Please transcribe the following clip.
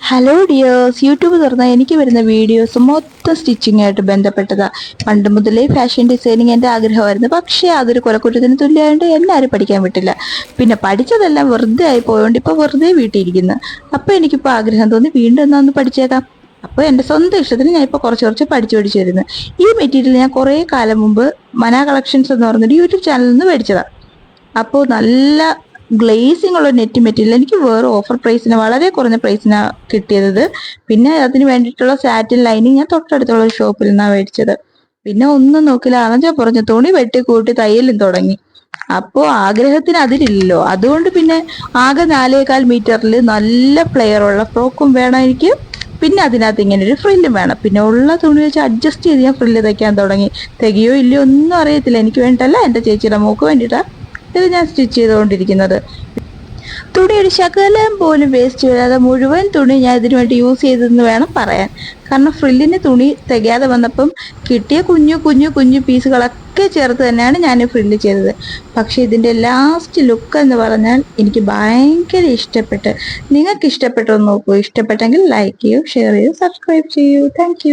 Hello dears, YouTube തുറന്നാൽ എനിക്ക് വരുന്ന വീഡിയോസ് മൊത്തം സ്റ്റിച്ചിങ് ആയിട്ട് ബന്ധപ്പെട്ടതാ. പണ്ട് മുതലേ ഫാഷൻ ഡിസൈനിങ് എൻ്റെ ആഗ്രഹമായിരുന്നു. പക്ഷേ അതൊരു കൊലക്കുറ്റത്തിന് തുല്യമായിട്ട് എല്ലാവരും പഠിക്കാൻ വിട്ടില്ല. പിന്നെ പഠിച്ചതെല്ലാം വെറുതെ ആയി പോയോണ്ട് ഇപ്പോൾ വെറുതെ വീട്ടിയിരിക്കുന്നു. അപ്പോൾ എനിക്കിപ്പോൾ ആഗ്രഹം തോന്നി വീണ്ടും എന്നാ ഒന്ന് പഠിച്ചേക്കാം. അപ്പോൾ എൻ്റെ സ്വന്തം ഇഷ്ടത്തിന് ഞാൻ ഇപ്പോൾ കുറച്ച് പഠിച്ചു വരുന്നു. ഈ മെറ്റീരിയൽ ഞാൻ കുറേ കാലം മുമ്പ് മന കളക്ഷൻസ് എന്ന് പറഞ്ഞൊരു യൂട്യൂബ് ചാനലിൽ നിന്ന് മേടിച്ചതാണ്. അപ്പോൾ നല്ല ഗ്ലേസിംഗ് ഉള്ള നെറ്റ് മെറ്റീരിയൽ എനിക്ക് വേറെ ഓഫർ പ്രൈസിന് വളരെ കുറഞ്ഞ പ്രൈസിനാണ് കിട്ടിയത്. പിന്നെ അതിന് വേണ്ടിയിട്ടുള്ള സാറ്റിൻ ലൈനിങ് ഞാൻ തൊട്ടടുത്തുള്ള ഒരു ഷോപ്പിൽ നിന്നാണ് മേടിച്ചത്. പിന്നെ ഒന്നും നോക്കില്ല, അറഞ്ഞ പുറഞ്ഞ തുണി വെട്ടിക്കൂട്ടി തയ്യലും തുടങ്ങി. അപ്പോൾ ആഗ്രഹത്തിന് അതിലില്ലല്ലോ, അതുകൊണ്ട് പിന്നെ ആകെ 4.25 മീറ്ററിൽ നല്ല പ്ലെയർ ഉള്ള ഫ്രോക്കും വേണം എനിക്ക്. പിന്നെ അതിനകത്ത് ഇങ്ങനെ ഒരു ഫ്രില്ലും വേണം. പിന്നെ ഉള്ള തുണി വെച്ച് അഡ്ജസ്റ്റ് ചെയ്ത് ഞാൻ ഫ്രില്ല് തയ്ക്കാൻ തുടങ്ങി. തികയോ ഇല്ലയോ ഒന്നും അറിയത്തില്ല. എനിക്ക് വേണ്ടിയിട്ടല്ല, എൻ്റെ ചേച്ചിയുടെ മോക്ക് വേണ്ടിയിട്ടാണ് ഇത് ഞാൻ സ്റ്റിച്ച് ചെയ്തുകൊണ്ടിരിക്കുന്നത്. തുണി ഒരു ശകലം പോലും വേസ്റ്റ് വരാതെ മുഴുവൻ തുണി ഞാൻ ഇതിനു വേണ്ടി യൂസ് ചെയ്തെന്ന് വേണം പറയാൻ. കാരണം ഫ്രില്ലിന് തുണി തികയാതെ വന്നപ്പം കിട്ടിയ കുഞ്ഞു കുഞ്ഞു കുഞ്ഞു പീസുകളൊക്കെ ചേർത്ത് തന്നെയാണ് ഞാൻ ഫ്രില്ല് ചെയ്തത്. പക്ഷെ ഇതിൻ്റെ ലാസ്റ്റ് ലുക്ക് എന്ന് പറഞ്ഞാൽ എനിക്ക് ഭയങ്കര ഇഷ്ടപ്പെട്ട്. നിങ്ങൾക്ക് ഇഷ്ടപ്പെട്ടോ നോക്കൂ. ഇഷ്ടപ്പെട്ടെങ്കിൽ ലൈക്ക് ചെയ്യൂ, ഷെയർ ചെയ്യൂ, സബ്സ്ക്രൈബ് ചെയ്യൂ. താങ്ക്